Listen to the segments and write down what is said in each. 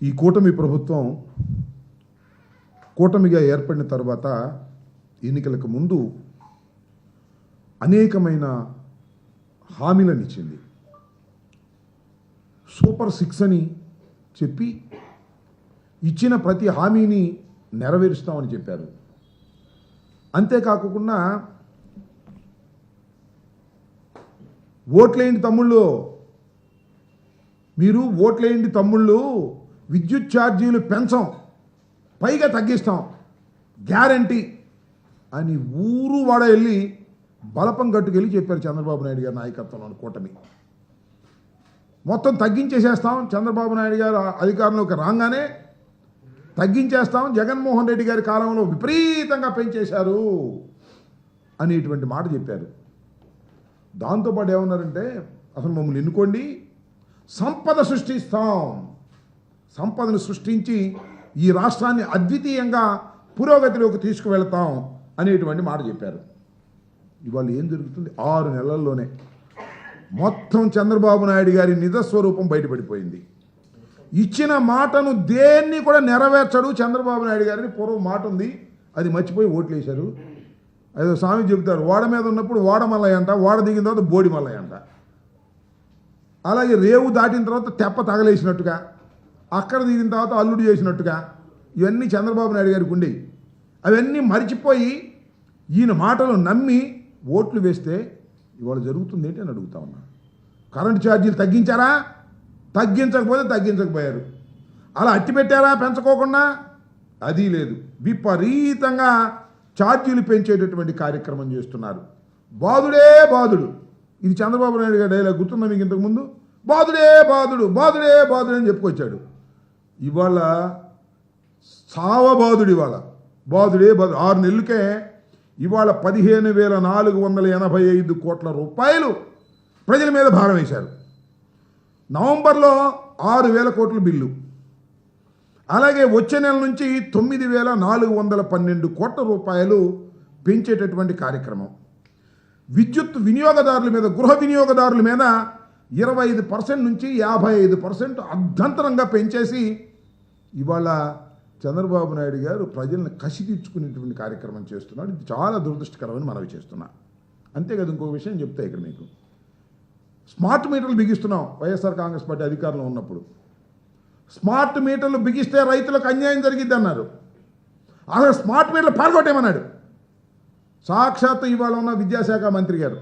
ఈ కూటమి ప్రభుత్వం కూటమిగా ఏర్పడిన తర్వాత ఎన్నికలకు ముందు అనేకమైన హామీలను ఇచ్చింది. సూపర్ 6 అని చెప్పి ఇచ్చిన ప్రతి హామీని నెరవేరుస్తామని చెప్పారు. అంతేకాకుండా ఓట్లేండి తమ్ముళ్ళు, మీరు ఓట్లేండి తమ్ముళ్ళు, విద్యుత్ ఛార్జీలు పెంచం, పైగా తగ్గిస్తాం గ్యారంటీ అని ఊరు వాడ వెళ్ళి బలపం గట్టుకెళ్ళి చెప్పారు చంద్రబాబు నాయుడు గారి నాయకత్వంలోని కూటమి. మొత్తం తగ్గించేసేస్తాం, చంద్రబాబు నాయుడు గారు అధికారంలోకి రాగానే తగ్గించేస్తాం, జగన్మోహన్ రెడ్డి గారి కాలంలో విపరీతంగా పెంచేశారు అనేటువంటి మాట చెప్పారు. దాంతోపాటు ఏమన్నారంటే, అసలు మమ్మల్ని ఎన్నుకోండి, సంపద సృష్టిస్తాం, సంపదను సృష్టించి ఈ రాష్ట్రాన్ని అద్వితీయంగా పురోగతిలోకి తీసుకువెళ్తాం అనేటువంటి మాట చెప్పారు. ఇవాళ ఏం జరుగుతుంది? 6 నెలల్లోనే మొత్తం చంద్రబాబు నాయుడు గారి నిజస్వరూపం బయటపడిపోయింది. ఇచ్చిన మాటను దేన్ని కూడా నెరవేర్చడు చంద్రబాబు నాయుడు గారిని. పూర్వం మాట ఉంది, అది మర్చిపోయి ఓట్లేశారు. అదే స్వామి చెబుతారు, ఓడ మీద ఉన్నప్పుడు ఓడ మల్లయ్య అంట, ఓడ దిగిన తర్వాత బోడి మల్లయ్య అంట. అలాగే రేవు దాటిన తర్వాత తెప్ప తగలేసినట్టుగా, అక్కడ దిగిన తర్వాత అల్లుడు చేసినట్టుగా ఇవన్నీ చంద్రబాబు నాయుడు గారికి ఉండేవి. అవన్నీ మర్చిపోయి ఈయన మాటలు నమ్మి ఓట్లు వేస్తే ఇవాళ జరుగుతుంది ఏంటి అని అడుగుతా ఉన్నా. కరెంటు ఛార్జీలు తగ్గించారా? తగ్గించకపోతే తగ్గించకపోయారు. అలా అట్టి పెట్టారా పెంచుకోకుండా? అది లేదు. విపరీతంగా ఛార్జీలు పెంచేటటువంటి కార్యక్రమం చేస్తున్నారు. బాదుడే బాదుడు, ఇది చంద్రబాబు నాయుడు గారి డైలాగ్ గుర్తుందా మీకు? ఇంతకుముందు బాదుడే బాదుడు, బాదుడే బాదుడు అని చెప్పుకొచ్చాడు. ఇవాళ సావబాదుడు, ఇవాళ బాదుడే బాదుడు. 6 నెలలకే ఇవాళ 15,485 కోట్ల రూపాయలు ప్రజల మీద భారం వేశారు. నవంబర్లో 6,000 కోట్ల బిల్లు, అలాగే వచ్చే నెల నుంచి 9,412 కోట్ల రూపాయలు పెంచేటటువంటి కార్యక్రమం. విద్యుత్ వినియోగదారుల మీద, గృహ వినియోగదారుల మీద 25% నుంచి 55% అర్ధంతరంగా పెంచేసి ఇవాళ చంద్రబాబు నాయుడు గారు ప్రజలను కసి తీర్చుకునేటువంటి కార్యక్రమం చేస్తున్నాడు. ఇది చాలా దురదృష్టకరమని మనవి చేస్తున్నా. అంతేకాదు, ఇంకొక విషయం చెప్తా ఇక్కడ మీకు. స్మార్ట్ మీటర్లు బిగిస్తున్నాం వైఎస్ఆర్ కాంగ్రెస్ పార్టీ అధికారంలో ఉన్నప్పుడు. స్మార్ట్ మీటర్లు బిగిస్తే రైతులకు అన్యాయం జరిగిద్ది అన్నారు. అసలు స్మార్ట్ మీటర్లు పాల్గొట్టేమన్నాడు సాక్షాత్తు ఇవాళ ఉన్న విద్యాశాఖ మంత్రి గారు.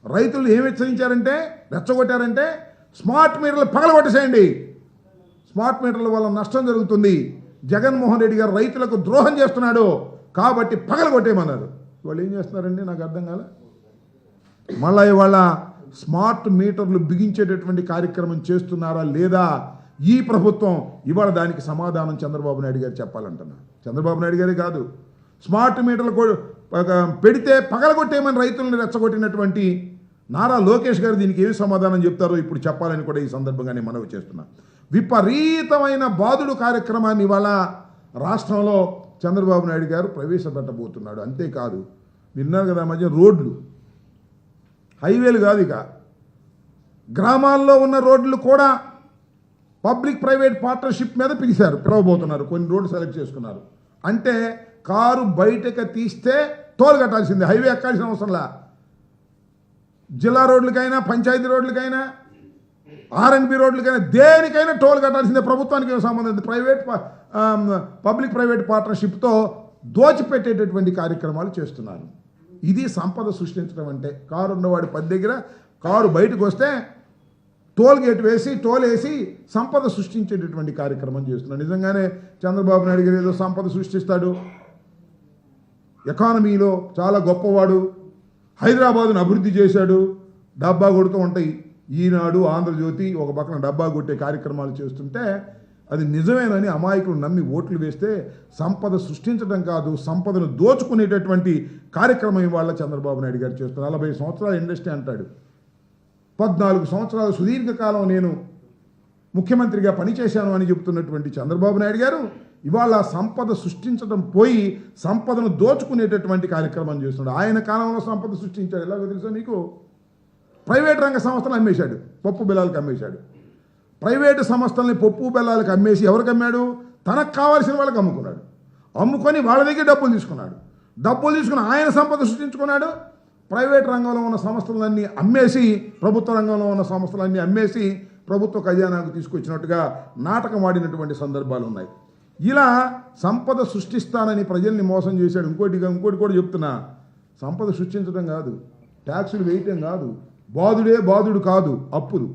రైతులు ఏమి హెచ్చరించారంటే, రెచ్చగొట్టారంటే, స్మార్ట్ మీటర్లు పగలగొట్టేసేయండి, స్మార్ట్ మీటర్ల వల్ల నష్టం జరుగుతుంది, జగన్మోహన్ రెడ్డి గారు రైతులకు ద్రోహం చేస్తున్నాడు కాబట్టి పగలగొట్టేయమన్నారు. వాళ్ళు ఏం చేస్తున్నారండి నాకు అర్థం కాల. మళ్ళీ ఇవాళ స్మార్ట్ మీటర్లు బిగించేటటువంటి కార్యక్రమం చేస్తున్నారా లేదా ఈ ప్రభుత్వం? ఇవాళ దానికి సమాధానం చంద్రబాబు నాయుడు గారు చెప్పాలంటున్నా. చంద్రబాబు నాయుడు గారే కాదు, స్మార్ట్ మీటర్లు పెడితే పగలగొట్టేయమని రైతులను రెచ్చగొట్టినటువంటి నారా లోకేష్ గారు దీనికి ఏమి సమాధానం చెప్తారో ఇప్పుడు చెప్పాలని కూడా ఈ సందర్భంగా నేను మనవి చేస్తున్నా. విపరీతమైన బాదుడు కార్యక్రమాన్ని ఇవాళ రాష్ట్రంలో చంద్రబాబు నాయుడు గారు ప్రవేశపెట్టబోతున్నాడు. అంతేకాదు, విన్నారు కదా మధ్య రోడ్లు, హైవేలు కాదు, ఇక గ్రామాల్లో ఉన్న రోడ్లు కూడా పబ్లిక్ ప్రైవేట్ పార్ట్నర్షిప్ మీద పిలవబోతున్నారు. కొన్ని రోడ్లు సెలెక్ట్ చేసుకున్నారు. అంటే కారు బయటకు తీస్తే టోల్ కట్టాల్సిందే, హైవే ఎక్కాల్సిన అవసరంలా. జిల్లా రోడ్లకైనా, పంచాయతీ రోడ్లకైనా, ఆర్ఎండ్బి రోడ్లకైనా, దేనికైనా టోల్ కట్టాల్సిందే. ప్రభుత్వానికి సంబంధం పబ్లిక్ ప్రైవేట్ పార్ట్నర్షిప్తో దోచిపెట్టేటటువంటి కార్యక్రమాలు చేస్తున్నారు. ఇది సంపద సృష్టించడం అంటే. కారు ఉన్నవాడి 10 దగ్గర కారు బయటకు వస్తే టోల్ గేట్ వేసి, టోల్ వేసి సంపద సృష్టించేటటువంటి కార్యక్రమం చేస్తున్నాడు. నిజంగానే చంద్రబాబు నాయుడు గారు ఏదో సంపద సృష్టిస్తాడు, ఎకానమీలో చాలా గొప్పవాడు, హైదరాబాదును అభివృద్ధి చేశాడు, డబ్బా కొడుతూ ఉంటాయి ఈనాడు, ఆంధ్రజ్యోతి ఒక పక్కన డబ్బా కొట్టే కార్యక్రమాలు చేస్తుంటే అది నిజమేనని అమాయకులు నమ్మి ఓట్లు వేస్తే సంపద సృష్టించడం కాదు, సంపదను దోచుకునేటటువంటి కార్యక్రమం ఇవాళ చంద్రబాబు నాయుడు గారు చేస్తున్నారు. 40 సంవత్సరాల ఇండస్ట్రీ అంటాడు. 14 సంవత్సరాల సుదీర్ఘకాలం నేను ముఖ్యమంత్రిగా పనిచేశాను అని చెబుతున్నటువంటి చంద్రబాబు నాయుడు గారు ఇవాళ సంపద సృష్టించడం పోయి సంపదను దోచుకునేటటువంటి కార్యక్రమం చేస్తున్నాడు. ఆయన కాలంలో సంపద సృష్టించాడు. ఎలాగో తెలుసా మీకు? ప్రైవేట్ రంగ సంస్థలు అమ్మేశాడు, పప్పు బిలాలకు అమ్మేశాడు. ప్రైవేటు సంస్థల్ని పప్పు బెల్లాలకు అమ్మేసి ఎవరికి అమ్మాడు? తనకు కావాల్సిన వాళ్ళకి అమ్ముకున్నాడు. అమ్ముకొని వాళ్ళ దగ్గర డబ్బులు తీసుకున్నాడు. డబ్బులు తీసుకుని ఆయన సంపద సృష్టించుకున్నాడు. ప్రైవేట్ రంగంలో ఉన్న సంస్థలన్నీ అమ్మేసి, ప్రభుత్వ రంగంలో ఉన్న సంస్థలన్నీ అమ్మేసి ప్రభుత్వ ఖజానాకు తీసుకొచ్చినట్టుగా నాటకం ఆడినటువంటి సందర్భాలు ఉన్నాయి. ఇలా సంపద సృష్టిస్తానని ప్రజల్ని మోసం చేశాడు. ఇంకోటి కూడా చెప్తున్నా, సంపద సృష్టించడం కాదు, ట్యాక్సులు వేయటం కాదు, బాధుడు కాదు, అప్పులు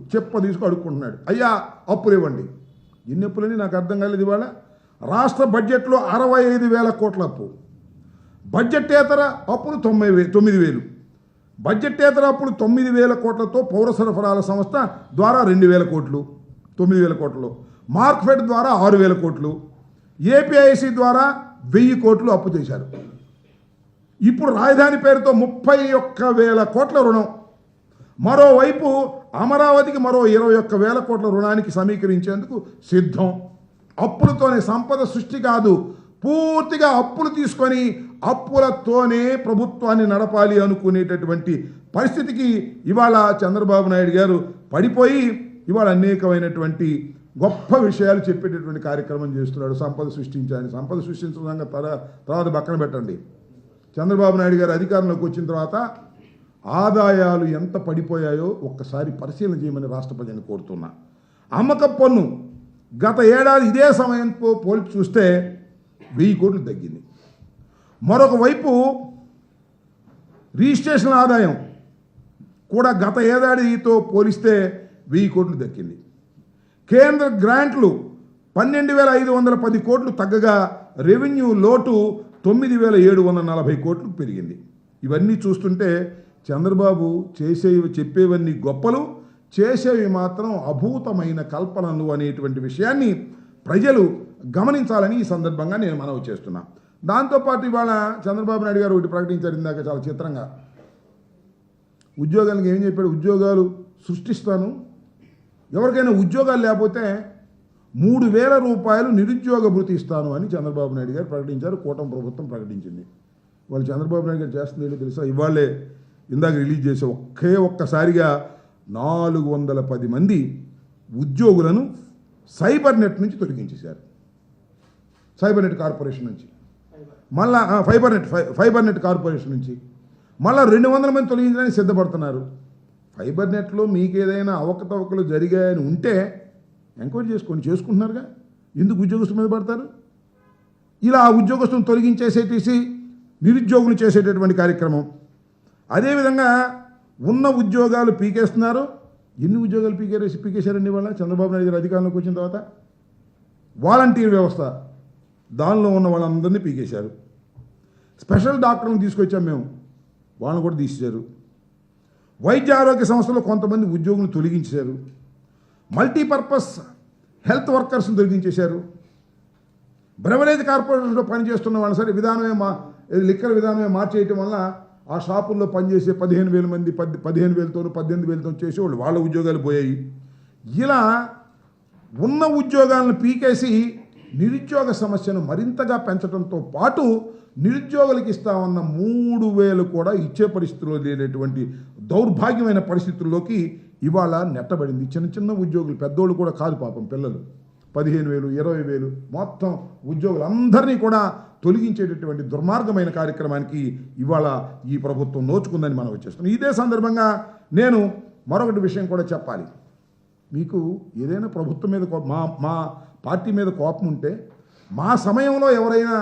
తీసుకు అడుక్కుంటున్నాడు. అయ్యా అప్పులు ఇవ్వండి. ఎన్ని అప్పులని నాకు అర్థం కాలేదు. ఇవాళ రాష్ట్ర బడ్జెట్లో 65,000 కోట్ల అప్పు, బడ్జెట్టేతర అప్పులు 9,000, బడ్జెట్టేతర అప్పులు 9,000 కోట్లతో పౌర సరఫరాల సంస్థ ద్వారా 2,000 కోట్లు, 9,000 కోట్లు, మార్క్ఫెడ్ ద్వారా 6,000 కోట్లు, ఏపీఐసి ద్వారా 1,000 కోట్లు అప్పు చేశారు. ఇప్పుడు రాజధాని పేరుతో 31,000 కోట్ల రుణం. మరోవైపు అమరావతికి మరో 21,000 కోట్ల రుణానికి సమీకరించేందుకు సిద్ధం. అప్పులతోనే సంపద సృష్టి కాదు, పూర్తిగా అప్పులు తీసుకొని అప్పులతోనే ప్రభుత్వాన్ని నడపాలి అనుకునేటటువంటి పరిస్థితికి ఇవాళ చంద్రబాబు నాయుడు గారు పడిపోయి ఇవాళ అనేకమైనటువంటి గొప్ప విషయాలు చెప్పేటటువంటి కార్యక్రమం చేస్తున్నాడు. సంపద సృష్టించడం తర్వాత పక్కన పెట్టండి. చంద్రబాబు నాయుడు గారు అధికారంలోకి వచ్చిన తర్వాత ఆదాయాలు ఎంత పడిపోయాయో ఒక్కసారి పరిశీలన చేయమని రాష్ట్ర ప్రజలను కోరుతున్నా. అమ్మకపు పన్ను గత ఏడాది ఇదే సమయంతో పోల్చి చూస్తే 1,000 కోట్లు తగ్గింది. మరొక వైపు రిజిస్ట్రేషన్ ఆదాయం కూడా గత ఏడాదితో పోలిస్తే 1,000 కోట్లు దక్కింది. కేంద్ర గ్రాంట్లు 12,510 కోట్లు తగ్గగా రెవెన్యూ లోటు 9,740 కోట్లు పెరిగింది. ఇవన్నీ చూస్తుంటే చంద్రబాబు చెప్పేవన్నీ గొప్పలు, చేసేవి మాత్రం అభూతమైన కల్పనలు అనేటువంటి విషయాన్ని ప్రజలు గమనించాలని ఈ సందర్భంగా నేను మనవి చేస్తున్నా. దాంతోపాటు ఇవాళ చంద్రబాబు నాయుడు గారు ఒకటి ప్రకటించారు ఇందాక చాలా చిత్రంగా. ఉద్యోగాలకు ఏం చెప్పాడు? ఉద్యోగాలు సృష్టిస్తాను, ఎవరికైనా ఉద్యోగాలు లేకపోతే 3,000 రూపాయలు నిరుద్యోగ భృతి ఇస్తాను అని చంద్రబాబు నాయుడు గారు ప్రకటించారు. కూటమి ప్రభుత్వం ప్రకటించింది. వాళ్ళు చంద్రబాబు నాయుడు గారు చేస్తుంది ఏంటో తెలుసా? ఇవాళే ఇందాక రిలీజ్ చేసే ఒక్కసారిగా 410 మంది ఉద్యోగులను సైబర్ నెట్ నుంచి తొలగించేశారు. సైబర్ నెట్ కార్పొరేషన్ నుంచి మళ్ళా ఫైబర్ నెట్ కార్పొరేషన్ నుంచి మళ్ళీ 200 మంది తొలగించడానికి సిద్ధపడుతున్నారు. ఫైబర్ నెట్లో మీకు ఏదైనా అవకతవకలు జరిగాయని ఉంటే ఎంక్వైరీ చేసుకుంటున్నారుగా, ఎందుకు ఉద్యోగస్తుల మీద పడతారు? ఇలా ఉద్యోగస్తులను తొలగించేసేసి నిరుద్యోగులు చేసేటటువంటి కార్యక్రమం. అదేవిధంగా ఉన్న ఉద్యోగాలు పీకేస్తున్నారు. ఎన్ని ఉద్యోగాలు పీకేశారండి వాళ్ళ చంద్రబాబు నాయుడు గారు అధికారంలోకి వచ్చిన తర్వాత? వాలంటీర్ వ్యవస్థ, దానిలో ఉన్న వాళ్ళందరినీ పీకేశారు. స్పెషల్ డాక్టర్లను తీసుకొచ్చాం మేము, వాళ్ళని కూడా తీసేశారు. వైద్య ఆరోగ్య సంస్థలో కొంతమంది ఉద్యోగులు తొలగించారు. మల్టీపర్పస్ హెల్త్ వర్కర్స్ని తొలగించేశారు. బ్రెవరేజ్ కార్పొరేషన్లో పనిచేస్తున్న వాళ్ళని సరే లిక్కర్ విధానమే మార్చేయటం వల్ల ఆ షాపుల్లో పనిచేసే 15,000 మంది 15,000తోనూ 18,000తో చేసేవాళ్ళు, వాళ్ళ ఉద్యోగాలు పోయాయి. ఇలా ఉన్న ఉద్యోగాలను పీకేసి నిరుద్యోగ సమస్యను మరింతగా పెంచడంతో పాటు నిరుద్యోగులకు ఇస్తామన్న 3,000 కూడా ఇచ్చే పరిస్థితిలో లేనటువంటి దౌర్భాగ్యమైన పరిస్థితుల్లోకి ఇవాళ నెట్టబడింది. చిన్న ఉద్యోగులు, పెద్దోళ్ళు కూడా కాదు పాపం, పిల్లలు 15,000 20,000 మొత్తం ఉద్యోగులందరినీ కూడా తొలగించేటటువంటి దుర్మార్గమైన కార్యక్రమానికి ఇవాళ ఈ ప్రభుత్వం నోచుకుందని మనం వచ్చేస్తున్నాం. ఇదే సందర్భంగా నేను మరొకటి విషయం కూడా చెప్పాలి. మీకు ఏదైనా ప్రభుత్వం మీద మా పార్టీ మీద కోపం ఉంటే, మా సమయంలో ఎవరైనా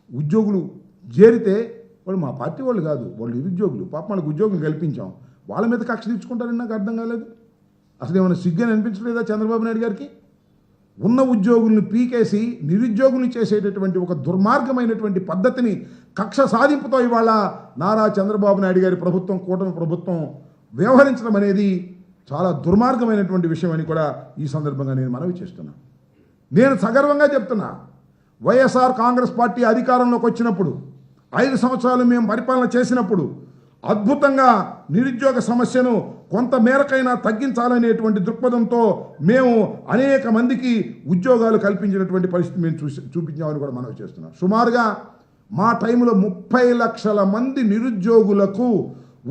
ఉద్యోగులు చేరితే వాళ్ళు మా పార్టీ వాళ్ళు కాదు, వాళ్ళు నిరుద్యోగులు, పాపం వాళ్ళకి ఉద్యోగం కల్పించాం, వాళ్ళ మీద కక్ష తీర్చుకుంటారని నాకు అర్థం కాలేదు. అసలు ఏమైనా సిగ్గని అనిపించలేదా చంద్రబాబు నాయుడు గారికి? ఉన్న ఉద్యోగులను పీకేసి నిరుద్యోగులు చేసేటటువంటి ఒక దుర్మార్గమైనటువంటి పద్ధతిని కక్ష సాధింపుతో ఇవాళ నారా చంద్రబాబు నాయుడు గారి ప్రభుత్వం, కూటమి ప్రభుత్వం వ్యవహరించడం అనేది చాలా దుర్మార్గమైనటువంటి విషయం అని కూడా ఈ సందర్భంగా నేను మనవి చేస్తున్నా. నేను సగర్వంగా చెప్తున్నా, వైఎస్ఆర్ కాంగ్రెస్ పార్టీ అధికారంలోకి వచ్చినప్పుడు 5 సంవత్సరాలు మేము పరిపాలన చేసినప్పుడు అద్భుతంగా నిరుద్యోగ సమస్యను కొంత మేరకైనా తగ్గించాలనేటువంటి దృక్పథంతో మేము అనేక మందికి ఉద్యోగాలు కల్పించినటువంటి పరిస్థితి మేము చూపించామని కూడా మనం చేస్తున్నాం. సుమారుగా మా టైంలో 30 లక్షల మంది నిరుద్యోగులకు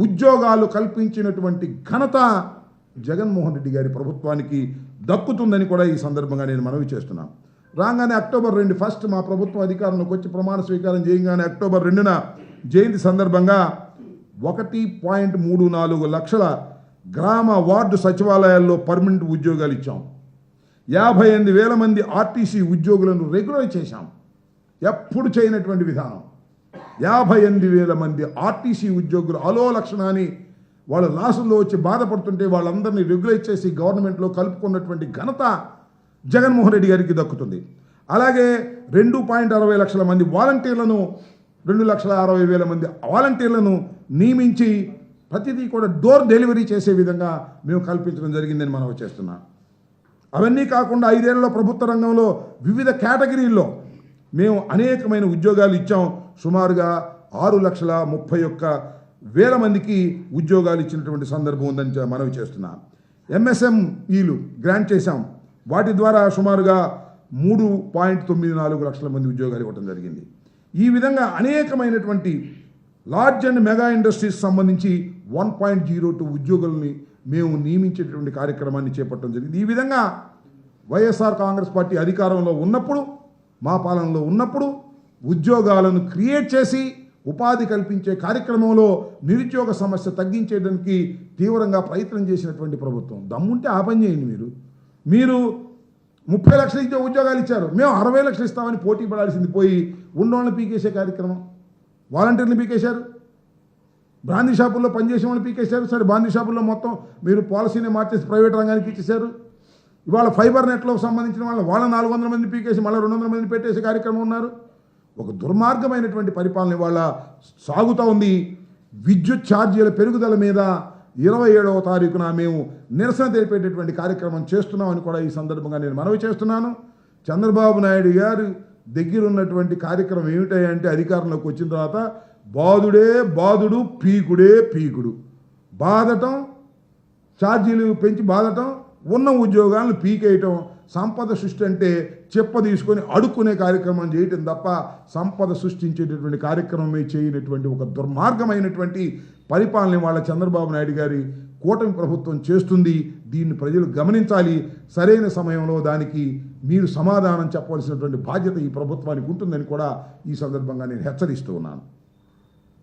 ఉద్యోగాలు కల్పించినటువంటి ఘనత జగన్మోహన్ రెడ్డి గారి ప్రభుత్వానికి దక్కుతుందని కూడా ఈ సందర్భంగా నేను మనవి చేస్తున్నాను. రాగానే అక్టోబర్ 2 ఫస్ట్ మా ప్రభుత్వం అధికారంలోకి వచ్చి ప్రమాణ స్వీకారం చేయగానే అక్టోబర్ 2న జయంతి సందర్భంగా 1.34 లక్షల గ్రామ వార్డు సచివాలయాల్లో పర్మనెంట్ ఉద్యోగాలు ఇచ్చాం. 58,000 మంది ఆర్టీసీ ఉద్యోగులను రెగ్యులర్ చేశాం. ఎప్పుడు చేయనటువంటి విధానం. 58,000 మంది ఆర్టీసీ ఉద్యోగులు అలో లక్షణాన్ని వాళ్ళ లాసుల్లో వచ్చి బాధపడుతుంటే వాళ్ళందరినీ రెగ్యులైజ్ చేసి గవర్నమెంట్లో కలుపుకున్నటువంటి ఘనత జగన్మోహన్ రెడ్డి గారికి దక్కుతుంది. అలాగే 2.60 లక్షల మంది వాలంటీర్లను 2,60,000 మంది వాలంటీర్లను నియమించి ప్రతిదీ కూడా డోర్ డెలివరీ చేసే విధంగా మేము కల్పించడం జరిగిందని మనం చేస్తున్నాం. అవన్నీ కాకుండా 5 ఏళ్లలో ప్రభుత్వ రంగంలో వివిధ కేటగిరీల్లో మేము అనేకమైన ఉద్యోగాలు ఇచ్చాం. సుమారుగా 6,31,000 మందికి ఉద్యోగాలు ఇచ్చినటువంటి సందర్భం ఉందని మనవి చేస్తున్నాం. ఎంఎస్ఎంఈలు గ్రాంట్ చేశాం. వాటి ద్వారా సుమారుగా 3.94 లక్షల మంది ఉద్యోగాలు ఇవ్వడం జరిగింది. ఈ విధంగా అనేకమైనటువంటి లార్జ్ అండ్ మెగా ఇండస్ట్రీస్ సంబంధించి 1.02 ఉద్యోగులని మేము నియమించేటువంటి కార్యక్రమాన్ని చేపట్టడం జరిగింది. ఈ విధంగా వైఎస్ఆర్ కాంగ్రెస్ పార్టీ అధికారంలో ఉన్నప్పుడు, మా పాలనలో ఉన్నప్పుడు ఉద్యోగాలను క్రియేట్ చేసి ఉపాధి కల్పించే కార్యక్రమంలో నిరుద్యోగ సమస్య తగ్గించేయడానికి తీవ్రంగా ప్రయత్నం చేసినటువంటి ప్రభుత్వం. దమ్ముంటే ఆ పని చేయండి. మీరు 30 లక్షలు ఇచ్చే ఉద్యోగాలు ఇచ్చారు. మేము 60 లక్షలు ఇస్తామని పోటీ పడాల్సింది పోయి ఉన్నోళ్ళని పీకేసే కార్యక్రమం. వాలంటీర్ని పీకేశారు. బ్రాందీ షాపుల్లో పనిచేసే వాళ్ళని పీకేశారు. సరే, బ్రాందీ షాపుల్లో మొత్తం మీరు పాలసీని మార్చేసి ప్రైవేట్ రంగానికి ఇచ్చేశారు. ఇవాళ ఫైబర్ నెట్లో సంబంధించిన వాళ్ళ 400 మంది పీకేసి మళ్ళీ 200 మంది పెట్టేసే కార్యక్రమం ఉన్నారు. ఒక దుర్మార్గమైనటువంటి పరిపాలన ఇవాళ సాగుతూ ఉంది. విద్యుత్ ఛార్జీల పెరుగుదల మీద 27వ తారీఖున మేము నిరసన తెలిపేటటువంటి కార్యక్రమం చేస్తున్నామని కూడా ఈ సందర్భంగా నేను మనవి చేస్తున్నాను. చంద్రబాబు నాయుడు గారు దగ్గర ఉన్నటువంటి కార్యక్రమం ఏమిటంటే అధికారంలోకి వచ్చిన తర్వాత బాదుడే బాదుడు, పీకుడే పీకుడు. బాధటం, ఛార్జీలు పెంచి బాధటం, ఉన్న ఉద్యోగాలను పీకేయటం. సంపద సృష్టి అంటే చెప్ప తీసుకొని అడుక్కునే కార్యక్రమం చేయటం తప్ప సంపద సృష్టించేటటువంటి కార్యక్రమమే చేయనటువంటి ఒక దుర్మార్గమైనటువంటి పరిపాలన వాళ్ళ చంద్రబాబు నాయుడు గారి కూటమి ప్రభుత్వం చేస్తుంది. దీన్ని ప్రజలు గమనించాలి. సరైన సమయంలో దానికి మీరు సమాధానం చెప్పవలసినటువంటి బాధ్యత ఈ ప్రభుత్వానికి ఉంటుందని కూడా ఈ సందర్భంగా నేను హెచ్చరిస్తూ ఉన్నాను.